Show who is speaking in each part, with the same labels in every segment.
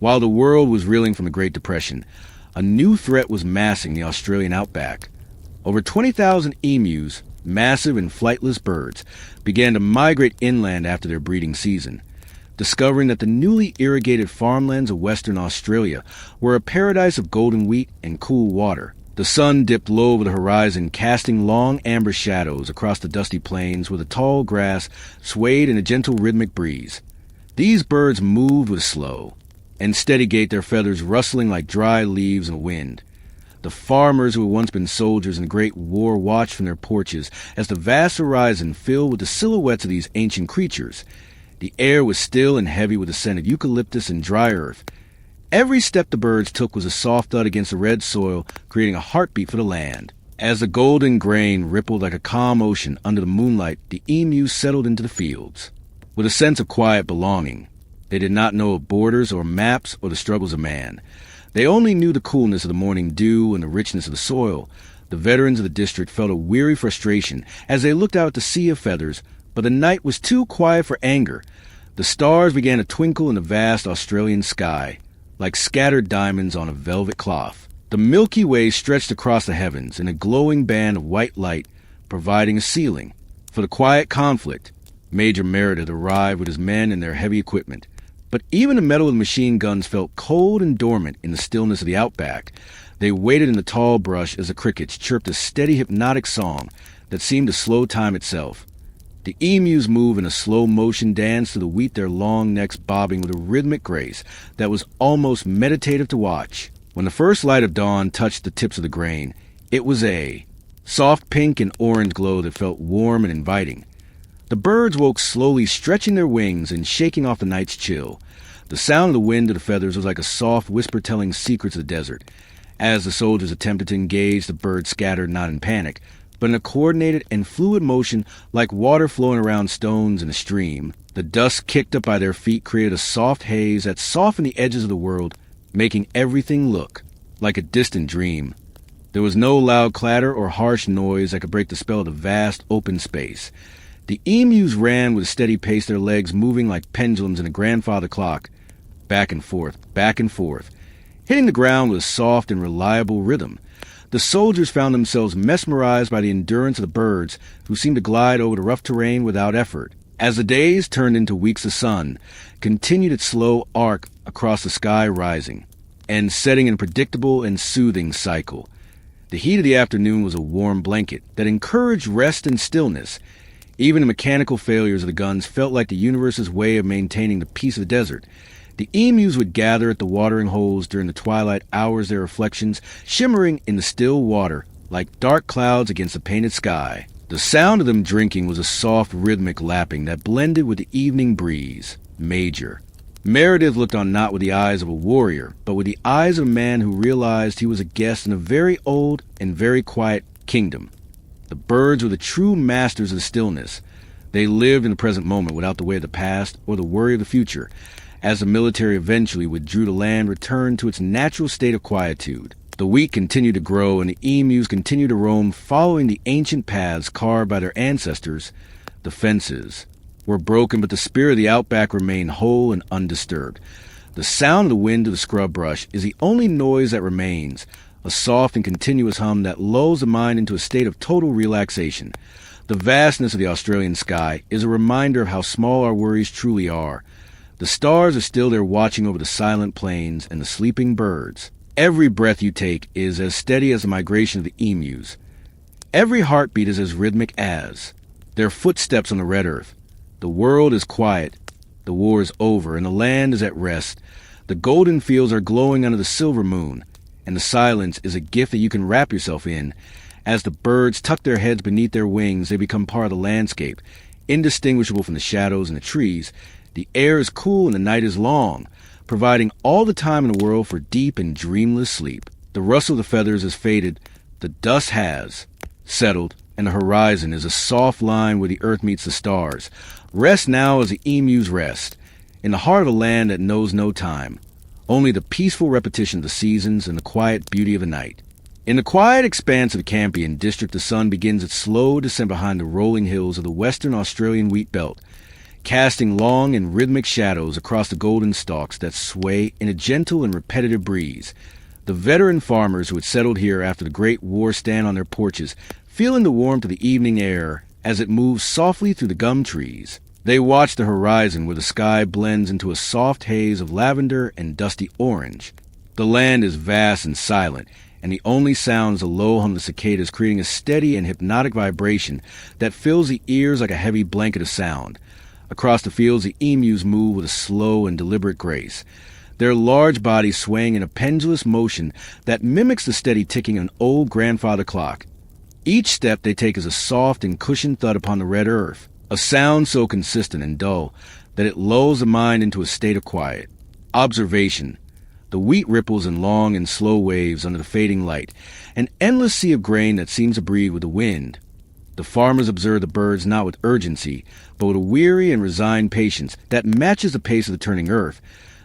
Speaker 1: While the world was reeling from the Great Depression, a new threat was massing the Australian outback. Over 20,000 emus, massive and flightless birds, began to migrate inland after their breeding season, discovering that the newly irrigated farmlands of Western Australia were a paradise of golden wheat and cool water. The sun dipped low over the horizon, casting long amber shadows across the dusty plains where the tall grass swayed in a gentle rhythmic breeze. These birds moved with a slow and steady gait, their feathers rustling like dry leaves in the wind. The farmers who had once been soldiers in the Great War watched from their porches as the vast horizon filled with the silhouettes of these ancient creatures. The air was still and heavy with the scent of eucalyptus and dry earth. Every step the birds took was a soft thud against the red soil, creating a heartbeat for the land. As the golden grain rippled like a calm ocean under the moonlight, the emus settled into the fields. With a sense of quiet belonging, they did not know of borders or maps or the struggles of man. They only knew the coolness of the morning dew and the richness of the soil. The veterans of the district felt a weary frustration as they looked out at the sea of feathers, but the night was too quiet for anger. The stars began to twinkle in the vast Australian sky, like scattered diamonds on a velvet cloth. The Milky Way stretched across the heavens in a glowing band of white light, providing a ceiling for the quiet conflict. Major Meredith arrived with his men and their heavy equipment. But even the metal of the machine guns felt cold and dormant in the stillness of the outback. They waited in the tall brush as the crickets chirped a steady hypnotic song that seemed to slow time itself. The emus moved in a slow motion dance to the wheat, their long necks bobbing with a rhythmic grace that was almost meditative to watch. When the first light of dawn touched the tips of the grain, it was a soft pink and orange glow that felt warm and inviting. The birds woke slowly, stretching their wings and shaking off the night's chill. The sound of the wind to the feathers was like a soft whisper telling secrets of the desert. As the soldiers attempted to engage, the birds scattered not in panic, but in a coordinated and fluid motion like water flowing around stones in a stream. The dust kicked up by their feet created a soft haze that softened the edges of the world, making everything look like a distant dream. There was no loud clatter or harsh noise that could break the spell of the vast open space. The emus ran with a steady pace, their legs moving like pendulums in a grandfather clock, back and forth, hitting the ground with a soft and reliable rhythm. The soldiers found themselves mesmerized by the endurance of the birds, who seemed to glide over the rough terrain without effort. As the days turned into weeks, the sun continued its slow arc across the sky, rising and setting in a predictable and soothing cycle. The heat of the afternoon was a warm blanket that encouraged rest and stillness. Even the mechanical failures of the guns felt like the universe's way of maintaining the peace of the desert. The emus would gather at the watering holes during the twilight hours, their reflections shimmering in the still water like dark clouds against a painted sky. The sound of them drinking was a soft, rhythmic lapping that blended with the evening breeze. Major Meredith looked on not with the eyes of a warrior, but with the eyes of a man who realized he was a guest in a very old and very quiet kingdom. The birds were the true masters of the stillness. They lived in the present moment without the way of the past or the worry of the future. As the military eventually withdrew, the land returned to its natural state of quietude. The wheat continued to grow, and the emus continued to roam, following the ancient paths carved by their ancestors. The fences were broken, but the spirit of the outback remained whole and undisturbed. The sound of the wind to the scrub brush is the only noise that remains, a soft and continuous hum that lulls the mind into a state of total relaxation. The vastness of the Australian sky is a reminder of how small our worries truly are. The stars are still there watching over the silent plains and the sleeping birds. Every breath you take is as steady as the migration of the emus. Every heartbeat is as rhythmic as their footsteps on the red earth. The world is quiet. The war is over, and the land is at rest. The golden fields are glowing under the silver moon, and the silence is a gift that you can wrap yourself in. As the birds tuck their heads beneath their wings, they become part of the landscape, indistinguishable from the shadows and the trees. The air is cool and the night is long, providing all the time in the world for deep and dreamless sleep. The rustle of the feathers has faded, the dust has settled, and the horizon is a soft line where the earth meets the stars. Rest now as the emus rest, in the heart of a land that knows no time, only the peaceful repetition of the seasons and the quiet beauty of the night. In the quiet expanse of the Campion district, the sun begins its slow descent behind the rolling hills of the western Australian wheat belt. casting long and rhythmic shadows across the golden stalks that sway in a gentle and repetitive breeze. The veteran farmers who had settled here after the Great War stand on their porches, feeling the warmth of the evening air as it moves softly through the gum trees. They watch the horizon where the sky blends into a soft haze of lavender and dusty orange. The land is vast and silent, and the only sound is the low hum of the cicadas, creating a steady and hypnotic vibration that fills the ears like a heavy blanket of sound. Across the fields, the emus move with a slow and deliberate grace, their large bodies swaying in a pendulous motion that mimics the steady ticking of an old grandfather clock. Each step they take is a soft and cushioned thud upon the red earth, a sound so consistent and dull that it lulls the mind into a state of quiet. Observation. The wheat ripples in long and slow waves under the fading light, an endless sea of grain that seems to breathe with the wind. The farmers observe the birds not with urgency, but with a weary and resigned patience that matches the pace of the turning earth.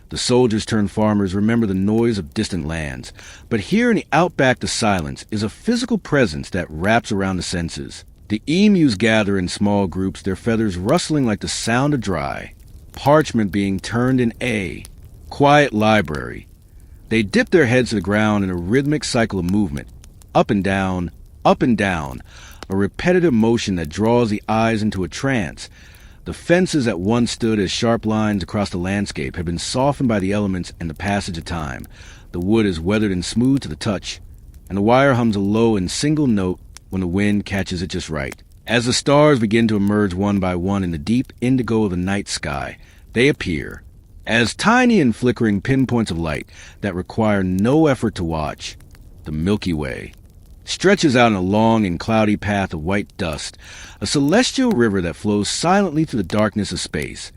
Speaker 1: The soldiers turned farmers remember the noise of distant lands, but here in the outback the silence is a physical presence that wraps around the senses. The emus gather in small groups, their feathers rustling like the sound of dry parchment being turned in a quiet library. They dip their heads to the ground in a rhythmic cycle of movement, up and down, a repetitive motion that draws the eyes into a trance. The fences that once stood as sharp lines across the landscape have been softened by the elements and the passage of time. The wood is weathered and smooth to the touch, and the wire hums a low and single note when the wind catches it just right. As the stars begin to emerge one by one in the deep indigo of the night sky, they appear as tiny and flickering pinpoints of light that require no effort to watch. The Milky Way stretches out in a long and cloudy path of white dust, a celestial river that flows silently through the darkness of space.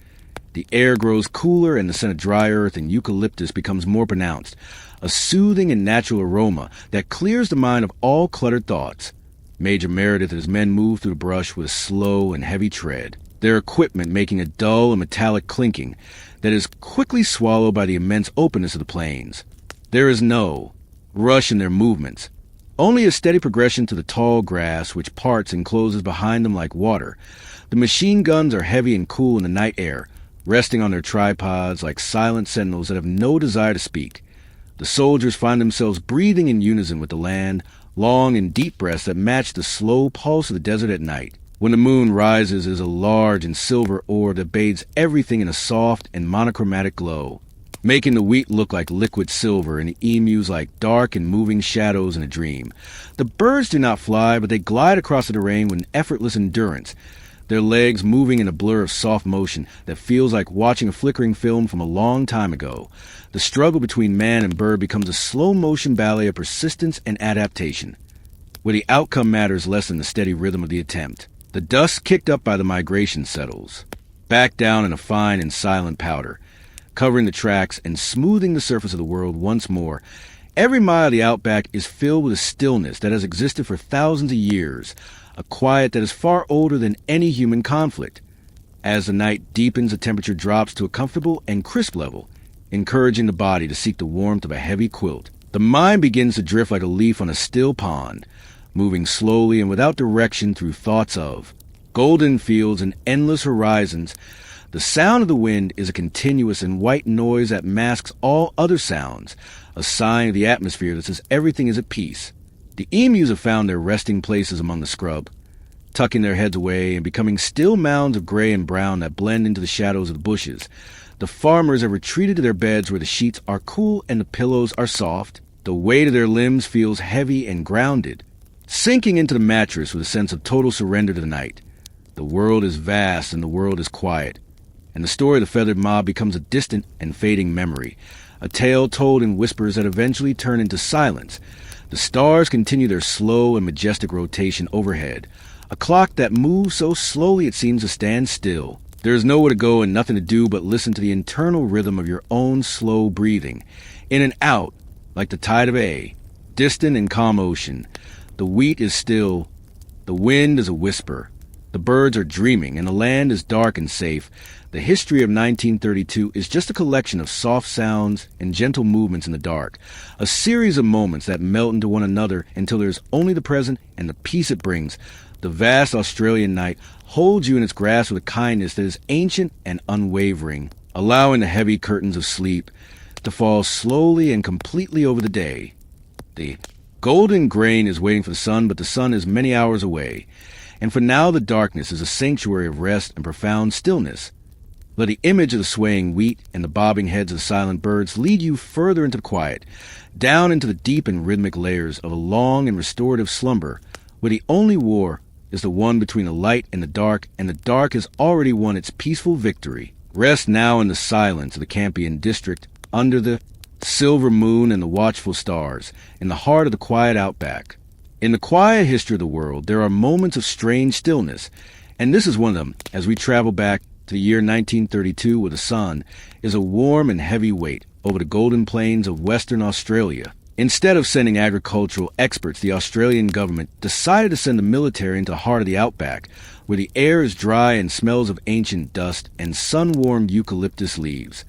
Speaker 1: The air grows cooler and the scent of dry earth and eucalyptus becomes more pronounced, a soothing and natural aroma that clears the mind of all cluttered thoughts. Major Meredith and his men move through the brush with a slow and heavy tread, their equipment making a dull and metallic clinking that is quickly swallowed by the immense openness of the plains. There is no rush in their movements, only a steady progression to the tall grass which parts and closes behind them like water. The machine guns are heavy and cool in the night air, resting on their tripods like silent sentinels that have no desire to speak. The soldiers find themselves breathing in unison with the land, long and deep breaths that match the slow pulse of the desert at night. When the moon rises, is a large and silver orb that bathes everything in a soft and monochromatic glow, making the wheat look like liquid silver and the emus like dark and moving shadows in a dream. The birds do not fly, but they glide across the terrain with an effortless endurance, their legs moving in a blur of soft motion that feels like watching a flickering film from a long time ago. The struggle between man and bird becomes a slow-motion ballet of persistence and adaptation, where the outcome matters less than the steady rhythm of the attempt. The dust kicked up by the migration settles back down in a fine and silent powder, covering the tracks and smoothing the surface of the world once more. Every mile of the outback is filled with a stillness that has existed for thousands of years, a quiet that is far older than any human conflict. As the night deepens, the temperature drops to a comfortable and crisp level, encouraging the body to seek the warmth of a heavy quilt. The mind begins to drift like a leaf on a still pond, moving slowly and without direction through thoughts of golden fields and endless horizons. The sound of the wind is a continuous and white noise that masks all other sounds, a sign of the atmosphere that says everything is at peace. The emus have found their resting places among the scrub, tucking their heads away and becoming still mounds of gray and brown that blend into the shadows of the bushes. The farmers have retreated to their beds where the sheets are cool and the pillows are soft. The weight of their limbs feels heavy and grounded, sinking into the mattress with a sense of total surrender to the night. The world is vast and the world is quiet, and the story of the feathered mob becomes a distant and fading memory, a tale told in whispers that eventually turn into silence. The stars continue their slow and majestic rotation overhead, a clock that moves so slowly it seems to stand still. There is nowhere to go and nothing to do but listen to the internal rhythm of your own slow breathing, in and out, like the tide of a distant and calm ocean. The wheat is still, the wind is a whisper, the birds are dreaming, and the land is dark and safe. The history of 1932 is just a collection of soft sounds and gentle movements in the dark, a series of moments that melt into one another until there is only the present and the peace it brings. The vast Australian night holds you in its grasp with a kindness that is ancient and unwavering, allowing the heavy curtains of sleep to fall slowly and completely over the day. The golden grain is waiting for the sun, but the sun is many hours away, and for now the darkness is a sanctuary of rest and profound stillness. Let the image of the swaying wheat and the bobbing heads of the silent birds lead you further into the quiet, down into the deep and rhythmic layers of a long and restorative slumber, where the only war is the one between the light and the dark has already won its peaceful victory. Rest now in the silence of the Campion district, under the silver moon and the watchful stars, in the heart of the quiet outback. In the quiet history of the world, there are moments of strange stillness, and this is one of them as we travel back to the year 1932, where the sun is a warm and heavy weight over the golden plains of Western Australia. Instead of sending agricultural experts, the Australian government decided to send the military into the heart of the outback, where the air is dry and smells of ancient dust and sun-warmed eucalyptus leaves.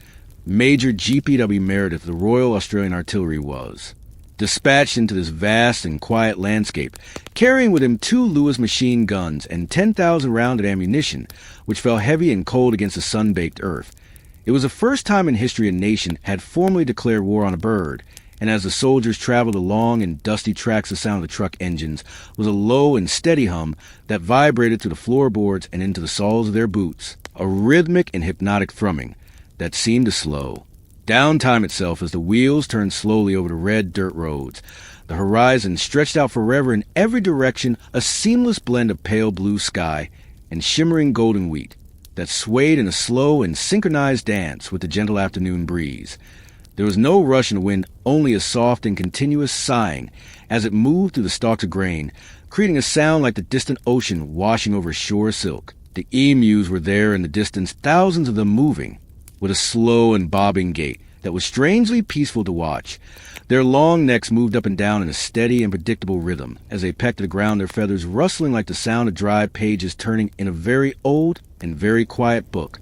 Speaker 1: Major G.P.W. Meredith of the Royal Australian Artillery was dispatched into this vast and quiet landscape, carrying with him 2 Lewis machine guns and 10,000 rounds of ammunition, which fell heavy and cold against the sun-baked earth. It was the first time in history a nation had formally declared war on a bird, and as the soldiers traveled along in dusty tracks, the sound of the truck engines was a low and steady hum that vibrated through the floorboards and into the soles of their boots, a rhythmic and hypnotic thrumming that seemed to slow down time itself as the wheels turned slowly over the red dirt roads. The horizon stretched out forever in every direction, a seamless blend of pale blue sky and shimmering golden wheat that swayed in a slow and synchronized dance with the gentle afternoon breeze. There was no rush in the wind, only a soft and continuous sighing as it moved through the stalks of grain, creating a sound like the distant ocean washing over a shore of silk. The emus were there in the distance, thousands of them moving with a slow and bobbing gait that was strangely peaceful to watch. Their long necks moved up and down in a steady and predictable rhythm as they pecked at the ground, their feathers rustling like the sound of dry pages turning in a very old and very quiet book.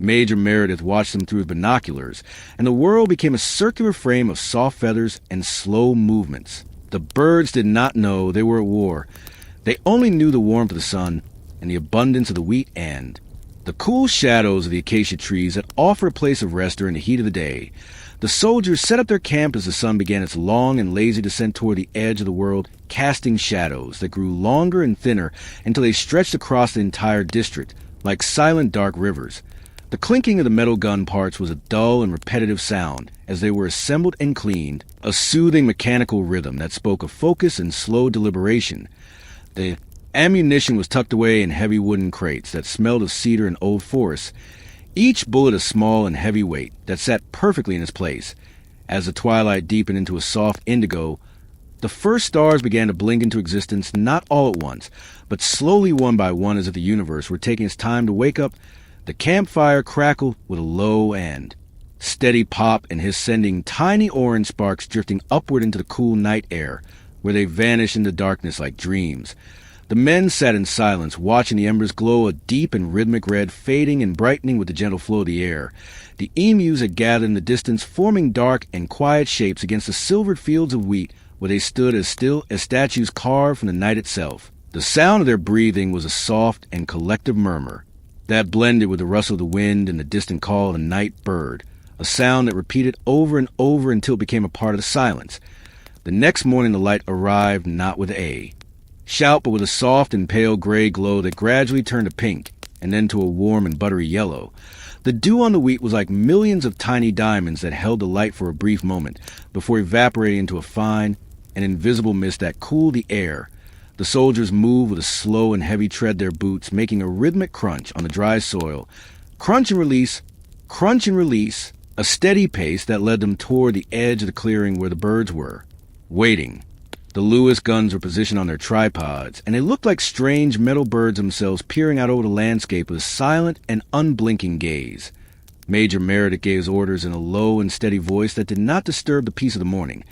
Speaker 1: Major Meredith watched them through his binoculars, and the world became a circular frame of soft feathers and slow movements. The birds did not know they were at war. They only knew the warmth of the sun and the abundance of the wheat and the cool shadows of the acacia trees that offer a place of rest during the heat of the day. The soldiers set up their camp as the sun began its long and lazy descent toward the edge of the world, casting shadows that grew longer and thinner until they stretched across the entire district, like silent dark rivers. The clinking of the metal gun parts was a dull and repetitive sound as they were assembled and cleaned, a soothing mechanical rhythm that spoke of focus and slow deliberation. The ammunition was tucked away in heavy wooden crates that smelled of cedar and old forests, each bullet a small and heavy weight that sat perfectly in its place. As the twilight deepened into a soft indigo, the first stars began to blink into existence, not all at once, but slowly one by one as if the universe were taking its time to wake up. The campfire crackled with a low and steady pop and his sending tiny orange sparks drifting upward into the cool night air, where they vanished into darkness like dreams. The men sat in silence, watching the embers glow a deep and rhythmic red, fading and brightening with the gentle flow of the air. The emus had gathered in the distance, forming dark and quiet shapes against the silvered fields of wheat, where they stood as still as statues carved from the night itself. The sound of their breathing was a soft and collective murmur that blended with the rustle of the wind and the distant call of the night bird, a sound that repeated over and over until it became a part of the silence. The next morning the light arrived not with a shout, but with a soft and pale gray glow that gradually turned to pink and then to a warm and buttery yellow. The dew on the wheat was like millions of tiny diamonds that held the light for a brief moment before evaporating into a fine and invisible mist that cooled the air. The soldiers moved with a slow and heavy tread, their boots making a rhythmic crunch on the dry soil. Crunch and release, a steady pace that led them toward the edge of the clearing where the birds were, waiting. The Lewis guns were positioned on their tripods, and they looked like strange metal birds themselves peering out over the landscape with a silent and unblinking gaze. Major Meredith gave orders in a low and steady voice that did not disturb the peace of the morning,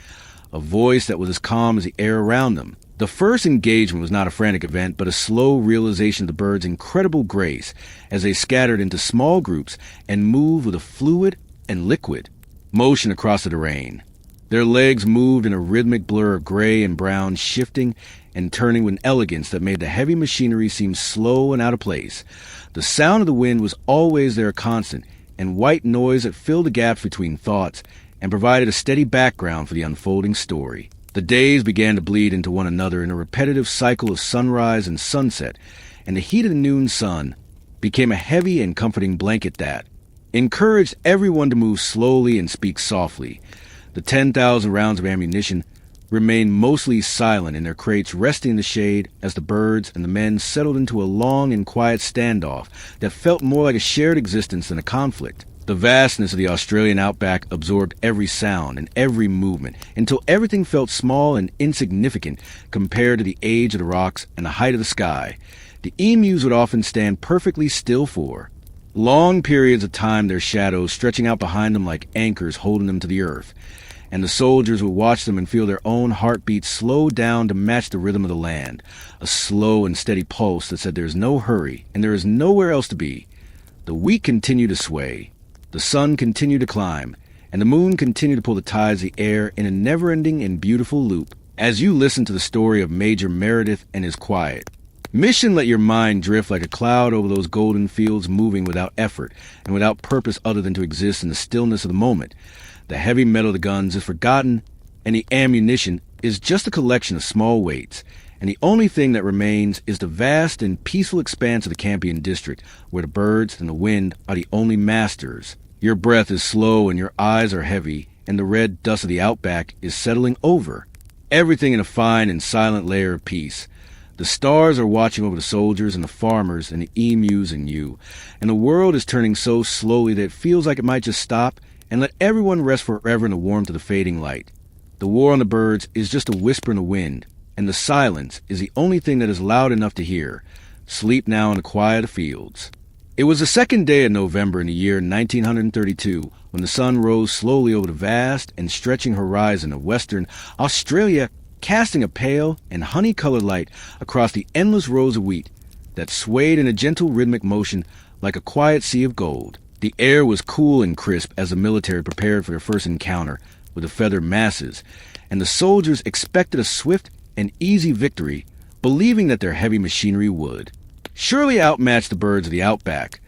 Speaker 1: a voice that was as calm as the air around them. The first engagement was not a frantic event, but a slow realization of the birds' incredible grace as they scattered into small groups and moved with a fluid and liquid motion across the terrain. Their legs moved in a rhythmic blur of gray and brown, shifting and turning with an elegance that made the heavy machinery seem slow and out of place. The sound of the wind was always there, constant, and white noise that filled the gaps between thoughts and provided a steady background for the unfolding story. The days began to bleed into one another in a repetitive cycle of sunrise and sunset, and the heat of the noon sun became a heavy and comforting blanket that encouraged everyone to move slowly and speak softly. The 10,000 rounds of ammunition remained mostly silent in their crates, resting in the shade as the birds and the men settled into a long and quiet standoff that felt more like a shared existence than a conflict. The vastness of the Australian outback absorbed every sound and every movement until everything felt small and insignificant compared to the age of the rocks and the height of the sky. The emus would often stand perfectly still for long periods of time, their shadows stretching out behind them like anchors holding them to the earth, and the soldiers would watch them and feel their own heartbeats slow down to match the rhythm of the land, a slow and steady pulse that said there is no hurry and there is nowhere else to be. The wheat continued to sway, the sun continued to climb, and the moon continued to pull the tides of the air in a never-ending and beautiful loop. As you listen to the story of Major Meredith and his quiet mission, let your mind drift like a cloud over those golden fields, moving without effort and without purpose other than to exist in the stillness of the moment. The heavy metal of the guns is forgotten, and the ammunition is just a collection of small weights, and the only thing that remains is the vast and peaceful expanse of the Campion district, where the birds and the wind are the only masters. Your breath is slow and your eyes are heavy, and the red dust of the outback is settling over everything in a fine and silent layer of peace. The stars are watching over the soldiers and the farmers and the emus and you, and the world is turning so slowly that it feels like it might just stop and let everyone rest forever in the warmth of the fading light. The war on the birds is just a whisper in the wind, and the silence is the only thing that is loud enough to hear. Sleep now in the quiet of fields. It was the second day of November in the year 1932 when the sun rose slowly over the vast and stretching horizon of western Australia, casting a pale and honey-colored light across the endless rows of wheat that swayed in a gentle rhythmic motion like a quiet sea of gold. The air was cool and crisp as the military prepared for their first encounter with the feathered masses, and the soldiers expected a swift and easy victory, believing that their heavy machinery would surely outmatch the birds of the outback.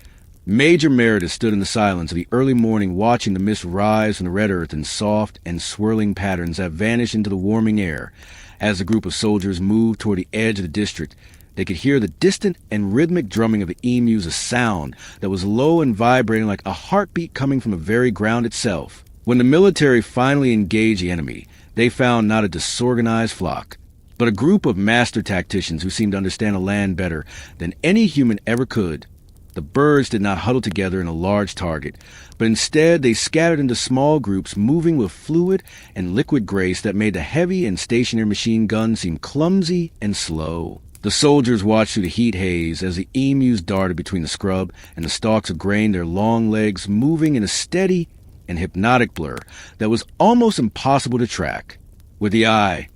Speaker 1: Major Meredith stood in the silence of the early morning, watching the mist rise from the red earth in soft and swirling patterns that vanished into the warming air. As the group of soldiers moved toward the edge of the district, they could hear the distant and rhythmic drumming of the emus, a sound that was low and vibrating like a heartbeat coming from the very ground itself. When the military finally engaged the enemy, they found not a disorganized flock, but a group of master tacticians who seemed to understand the land better than any human ever could. The birds did not huddle together in a large target, but instead they scattered into small groups, moving with fluid and liquid grace that made the heavy and stationary machine guns seem clumsy and slow. The soldiers watched through the heat haze as the emus darted between the scrub and the stalks of grain, their long legs moving in a steady and hypnotic blur that was almost impossible to track with the eye.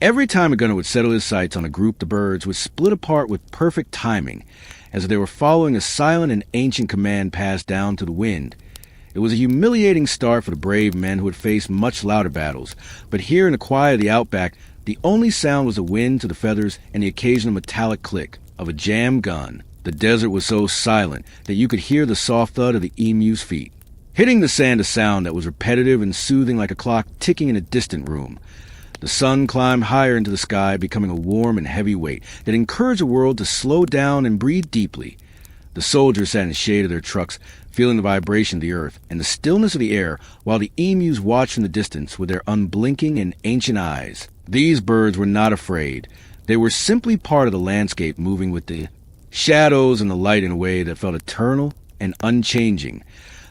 Speaker 1: Every time a gunner would settle his sights on a group, the birds would split apart with perfect timing, as if they were following a silent and ancient command passed down to the wind. It was a humiliating start for the brave men who had faced much louder battles, but here in the quiet of the outback, the only sound was the wind to the feathers and the occasional metallic click of a jammed gun. The desert was so silent that you could hear the soft thud of the emu's feet hitting the sand, a sound that was repetitive and soothing like a clock ticking in a distant room. The sun climbed higher into the sky, becoming a warm and heavy weight that encouraged the world to slow down and breathe deeply. The soldiers sat in the shade of their trucks, feeling the vibration of the earth and the stillness of the air, while the emus watched in the distance with their unblinking and ancient eyes. These birds were not afraid. They were simply part of the landscape, moving with the shadows and the light in a way that felt eternal and unchanging.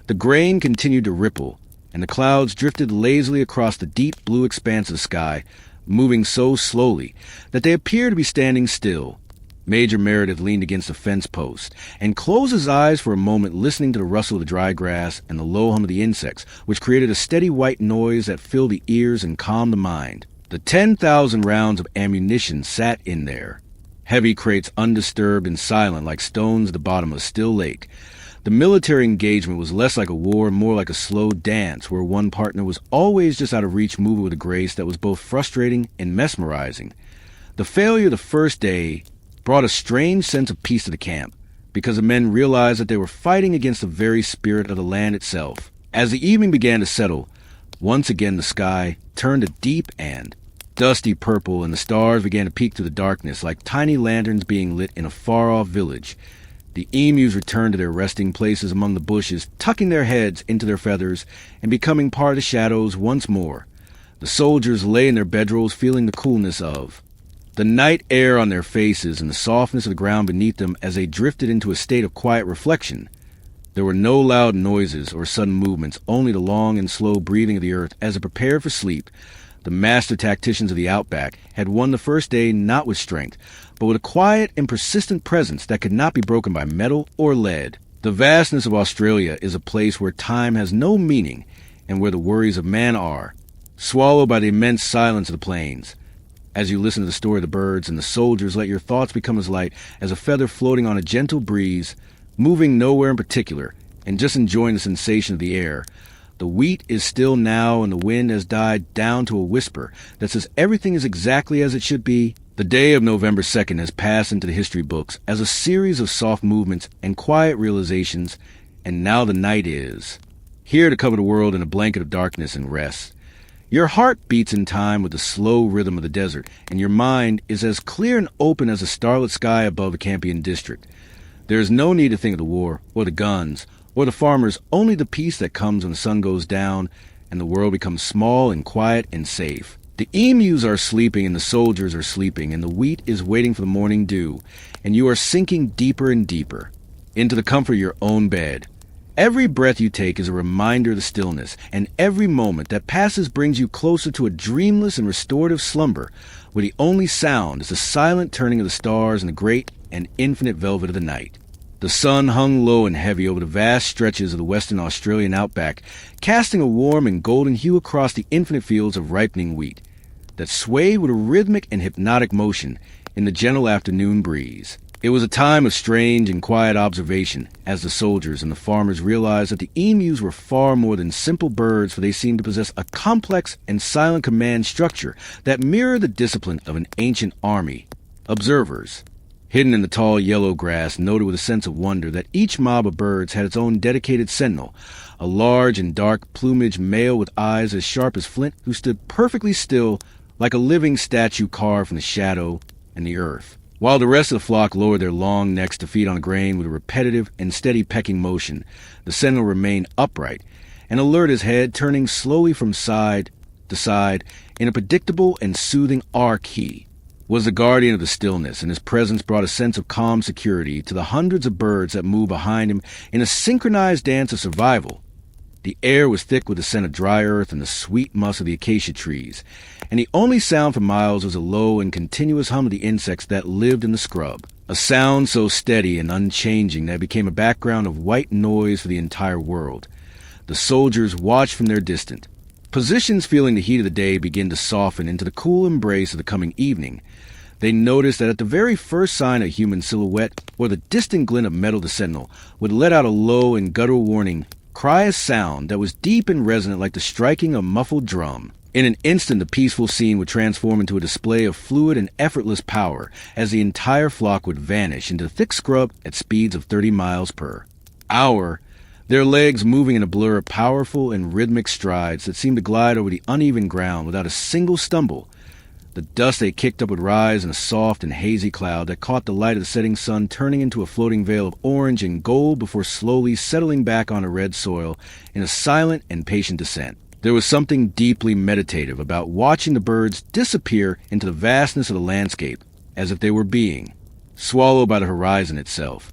Speaker 1: The grain continued to ripple, and the clouds drifted lazily across the deep blue expanse of the sky, moving so slowly that they appeared to be standing still. Major Meredith leaned against a fence post and closed his eyes for a moment, listening to the rustle of the dry grass and the low hum of the insects, which created a steady white noise that filled the ears and calmed the mind. The 10,000 rounds of ammunition sat in there, heavy crates undisturbed and silent like stones at the bottom of a still lake. The military engagement was less like a war, more like a slow dance, where one partner was always just out of reach, moving with a grace that was both frustrating and mesmerizing. The failure of the first day brought a strange sense of peace to the camp, because the men realized that they were fighting against the very spirit of the land itself. As the evening began to settle, once again the sky turned a deep and dusty purple, and the stars began to peek through the darkness like tiny lanterns being lit in a far-off village. The emus returned to their resting places among the bushes, tucking their heads into their feathers and becoming part of the shadows once more. The soldiers lay in their bedrolls feeling the coolness of the night air on their faces and the softness of the ground beneath them as they drifted into a state of quiet reflection. There were no loud noises or sudden movements, only the long and slow breathing of the earth as it prepared for sleep. The master tacticians of the outback had won the first day not with strength, but with a quiet and persistent presence that could not be broken by metal or lead. The vastness of Australia is a place where time has no meaning and where the worries of man are, swallowed by the immense silence of the plains. As you listen to the story of the birds and the soldiers, let your thoughts become as light as a feather floating on a gentle breeze, moving nowhere in particular, and just enjoying the sensation of the air. The wheat is still now, and the wind has died down to a whisper that says everything is exactly as it should be. The day of November 2nd has passed into the history books as a series of soft movements and quiet realizations, and now the night is here to cover the world in a blanket of darkness and rest. Your heart beats in time with the slow rhythm of the desert, and your mind is as clear and open as the starlit sky above the Campion district. There is no need to think of the war, or the guns, or the farmers, only the peace that comes when the sun goes down and the world becomes small and quiet and safe. The emus are sleeping and the soldiers are sleeping, and the wheat is waiting for the morning dew, and you are sinking deeper and deeper into the comfort of your own bed. Every breath you take is a reminder of the stillness, and every moment that passes brings you closer to a dreamless and restorative slumber, where the only sound is the silent turning of the stars in the great and infinite velvet of the night. The sun hung low and heavy over the vast stretches of the western Australian outback, casting a warm and golden hue across the infinite fields of ripening wheat that swayed with a rhythmic and hypnotic motion in the gentle afternoon breeze. It was a time of strange and quiet observation as the soldiers and the farmers realized that the emus were far more than simple birds, for they seemed to possess a complex and silent command structure that mirrored the discipline of an ancient army. Observers, hidden in the tall yellow grass, noted with a sense of wonder that each mob of birds had its own dedicated sentinel, a large and dark plumaged male with eyes as sharp as flint who stood perfectly still like a living statue carved from the shadow and the earth, while the rest of the flock lowered their long necks to feed on grain with a repetitive and steady pecking motion. The sentinel remained upright and alert, his head turning slowly from side to side in a predictable and soothing arc. He was the guardian of the stillness, and his presence brought a sense of calm security to the hundreds of birds that moved behind him in a synchronized dance of survival. The air was thick with the scent of dry earth and the sweet musk of the acacia trees, and the only sound for miles was a low and continuous hum of the insects that lived in the scrub, a sound so steady and unchanging that it became a background of white noise for the entire world. The soldiers watched from their distance positions, feeling the heat of the day begin to soften into the cool embrace of the coming evening. They noticed that at the very first sign of human silhouette, or the distant glint of metal, the sentinel would let out a low and guttural warning cry, a sound that was deep and resonant like the striking of a muffled drum. In an instant, the peaceful scene would transform into a display of fluid and effortless power as the entire flock would vanish into the thick scrub at speeds of 30 miles per hour, their legs moving in a blur of powerful and rhythmic strides that seemed to glide over the uneven ground without a single stumble. The dust they kicked up would rise in a soft and hazy cloud that caught the light of the setting sun, turning into a floating veil of orange and gold before slowly settling back on a red soil in a silent and patient descent. There was something deeply meditative about watching the birds disappear into the vastness of the landscape, as if they were being swallowed by the horizon itself.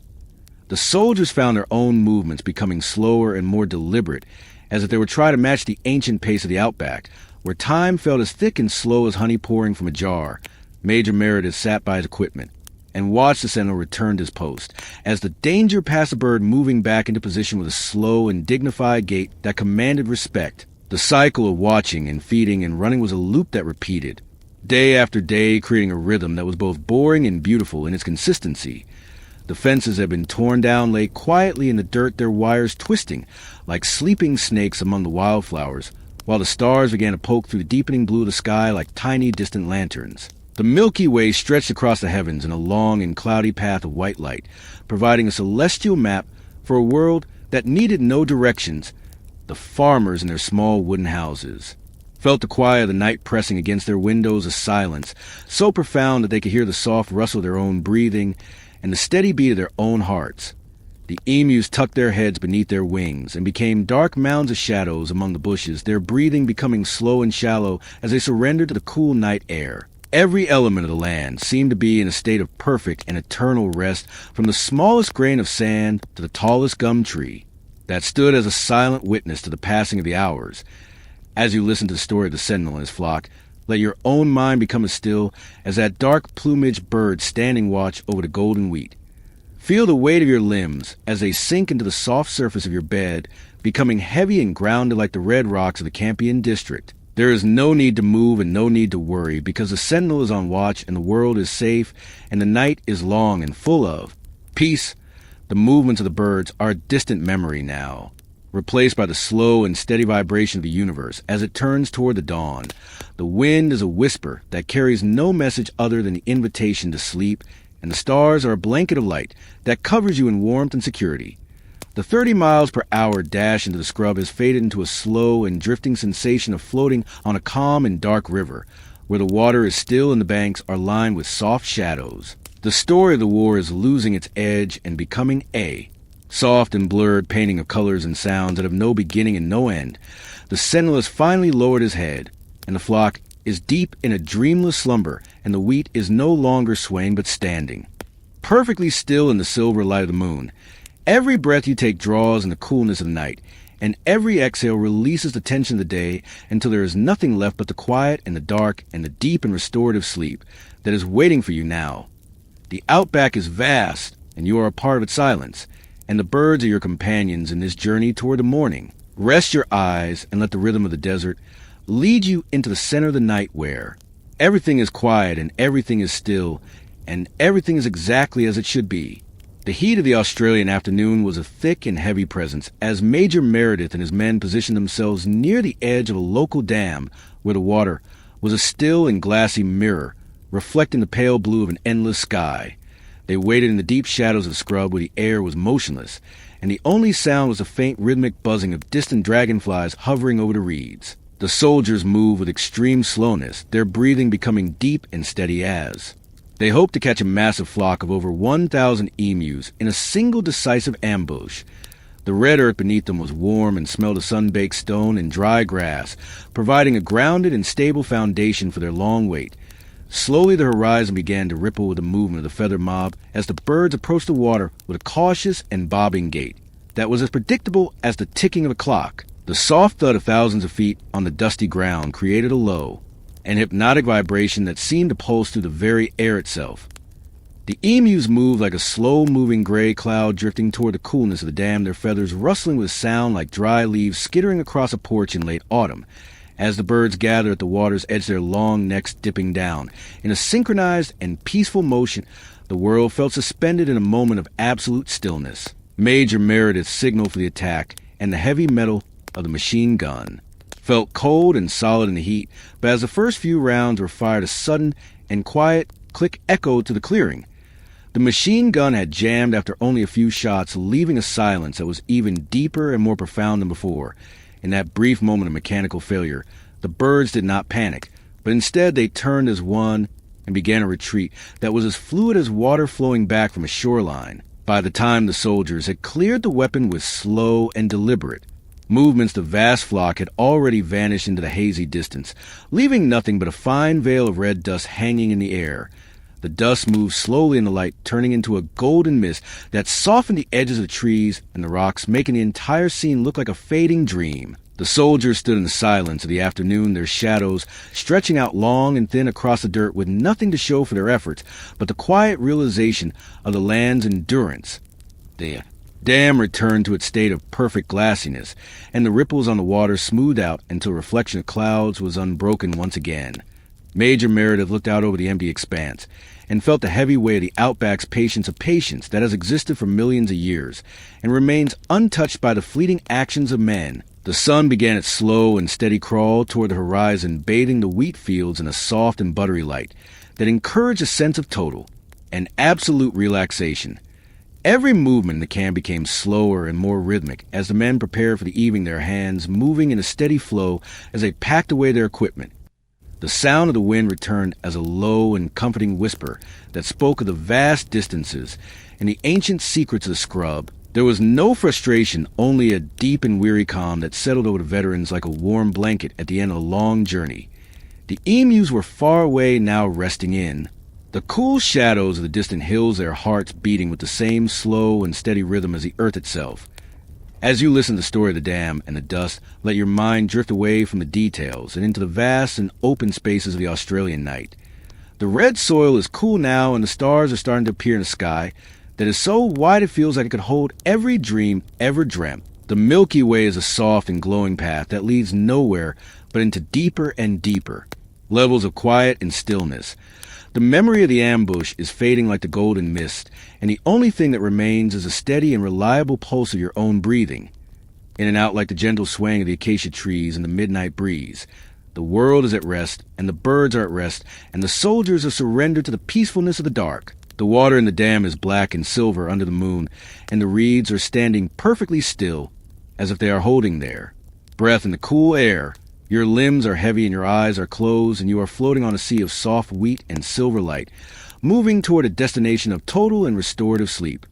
Speaker 1: The soldiers found their own movements becoming slower and more deliberate, as if they were trying to match the ancient pace of the outback, where time felt as thick and slow as honey pouring from a jar. Major Meredith sat by his equipment and watched the sentinel return to his post, as the danger passed the bird moving back into position with a slow and dignified gait that commanded respect. The cycle of watching and feeding and running was a loop that repeated, day after day, creating a rhythm that was both boring and beautiful in its consistency. The fences had been torn down, lay quietly in the dirt, their wires twisting like sleeping snakes among the wildflowers, while the stars began to poke through the deepening blue of the sky like tiny distant lanterns. The Milky Way stretched across the heavens in a long and cloudy path of white light, providing a celestial map for a world that needed no directions. The farmers in their small wooden houses felt the quiet of the night pressing against their windows, a silence so profound that they could hear the soft rustle of their own breathing and the steady beat of their own hearts. The emus tucked their heads beneath their wings and became dark mounds of shadows among the bushes, their breathing becoming slow and shallow as they surrendered to the cool night air. Every element of the land seemed to be in a state of perfect and eternal rest, from the smallest grain of sand to the tallest gum tree that stood as a silent witness to the passing of the hours. As you listen to the story of the sentinel and his flock, let your own mind become as still as that dark-plumaged bird standing watch over the golden wheat. Feel the weight of your limbs as they sink into the soft surface of your bed, becoming heavy and grounded like the red rocks of the Campion district. There is no need to move and no need to worry, because the sentinel is on watch and the world is safe and the night is long and full of peace. The movements of the birds are a distant memory now, replaced by the slow and steady vibration of the universe as it turns toward the dawn. The wind is a whisper that carries no message other than the invitation to sleep, and the stars are a blanket of light that covers you in warmth and security. The 30 miles per hour dash into the scrub has faded into a slow and drifting sensation of floating on a calm and dark river, where the water is still and the banks are lined with soft shadows. The story of the war is losing its edge and becoming a soft and blurred painting of colors and sounds that have no beginning and no end. The sentinel has finally lowered his head, and the flock is deep in a dreamless slumber, and the wheat is no longer swaying but standing, perfectly still in the silver light of the moon. Every breath you take draws in the coolness of the night, and every exhale releases the tension of the day until there is nothing left but the quiet and the dark and the deep and restorative sleep that is waiting for you now. The outback is vast, and you are a part of its silence, and the birds are your companions in this journey toward the morning. Rest your eyes and let the rhythm of the desert lead you into the center of the night, where everything is quiet and everything is still, and everything is exactly as it should be. The heat of the Australian afternoon was a thick and heavy presence as Major Meredith and his men positioned themselves near the edge of a local dam where the water was a still and glassy mirror, reflecting the pale blue of an endless sky. They waited in the deep shadows of the scrub where the air was motionless, and the only sound was a faint rhythmic buzzing of distant dragonflies hovering over the reeds. The soldiers moved with extreme slowness, their breathing becoming deep and steady as they hoped to catch a massive flock of over 1,000 emus in a single decisive ambush. The red earth beneath them was warm and smelled of sun-baked stone and dry grass, providing a grounded and stable foundation for their long wait. Slowly the horizon began to ripple with the movement of the feather mob as the birds approached the water with a cautious and bobbing gait that was as predictable as the ticking of a clock. The soft thud of thousands of feet on the dusty ground created a low and hypnotic vibration that seemed to pulse through the very air itself. The emus moved like a slow-moving gray cloud drifting toward the coolness of the dam, their feathers rustling with sound like dry leaves skittering across a porch in late autumn. As the birds gathered at the water's edge, their long necks dipping down in a synchronized and peaceful motion, the world felt suspended in a moment of absolute stillness. Major Meredith signaled for the attack, and the heavy metal of the machine gun felt cold and solid in the heat, but as the first few rounds were fired, a sudden and quiet click echoed to the clearing. The machine gun had jammed after only a few shots, leaving a silence that was even deeper and more profound than before. In that brief moment of mechanical failure, the birds did not panic, but instead they turned as one and began a retreat that was as fluid as water flowing back from a shoreline. By the time the soldiers had cleared the weapon with slow and deliberate movements, the vast flock had already vanished into the hazy distance, leaving nothing but a fine veil of red dust hanging in the air. The dust moved slowly in the light, turning into a golden mist that softened the edges of the trees and the rocks, making the entire scene look like a fading dream. The soldiers stood in the silence of the afternoon, their shadows stretching out long and thin across the dirt with nothing to show for their efforts but the quiet realization of the land's endurance. The dam returned to its state of perfect glassiness, and the ripples on the water smoothed out until reflection of clouds was unbroken once again. Major Meredith looked out over the empty expanse and felt the heavy weight of the outback's patience, a patience that has existed for millions of years and remains untouched by the fleeting actions of men. The sun began its slow and steady crawl toward the horizon, bathing the wheat fields in a soft and buttery light that encouraged a sense of total and absolute relaxation. Every movement in the camp became slower and more rhythmic as the men prepared for the evening, their hands moving in a steady flow as they packed away their equipment. The sound of the wind returned as a low and comforting whisper that spoke of the vast distances and the ancient secrets of the scrub. There was no frustration, only a deep and weary calm that settled over the veterans like a warm blanket at the end of a long journey. The emus were far away now, resting in the cool shadows of the distant hills, their hearts beating with the same slow and steady rhythm as the earth itself. As you listen to the story of the dam and the dust, let your mind drift away from the details and into the vast and open spaces of the Australian night. The red soil is cool now, and the stars are starting to appear in the sky that is so wide it feels like it could hold every dream ever dreamt. The Milky Way is a soft and glowing path that leads nowhere but into deeper and deeper levels of quiet and stillness. The memory of the ambush is fading like the golden mist, and the only thing that remains is a steady and reliable pulse of your own breathing, in and out like the gentle swaying of the acacia trees in the midnight breeze. The world is at rest, and the birds are at rest, and the soldiers are surrendered to the peacefulness of the dark. The water in the dam is black and silver under the moon, and the reeds are standing perfectly still, as if they are holding their breath in the cool air. Your limbs are heavy and your eyes are closed, and you are floating on a sea of soft wheat and silver light, moving toward a destination of total and restorative sleep.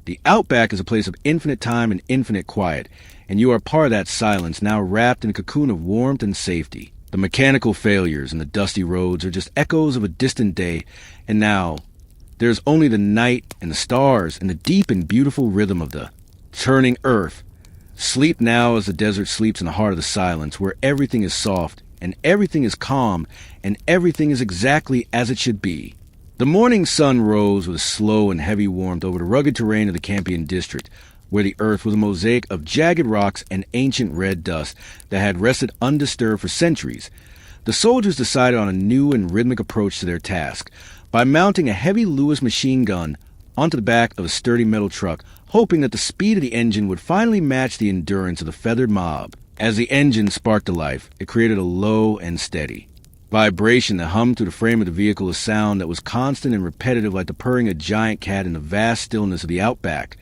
Speaker 1: The outback is a place of infinite time and infinite quiet, and you are part of that silence, now wrapped in a cocoon of warmth and safety. The mechanical failures and the dusty roads are just echoes of a distant day, and now there's only the night and the stars and the deep and beautiful rhythm of the turning earth. Sleep now as the desert sleeps in the heart of the silence, where everything is soft and everything is calm and everything is exactly as it should be. The morning sun rose with a slow and heavy warmth over the rugged terrain of the Campion district, where the earth was a mosaic of jagged rocks and ancient red dust that had rested undisturbed for centuries. The soldiers decided on a new and rhythmic approach to their task by mounting a heavy Lewis machine gun onto the back of a sturdy metal truck, hoping that the speed of the engine would finally match the endurance of the feathered mob. As the engine sparked to life, it created a low and steady vibration that hummed through the frame of the vehicle, a sound that was constant and repetitive like the purring of a giant cat in the vast stillness of the outback.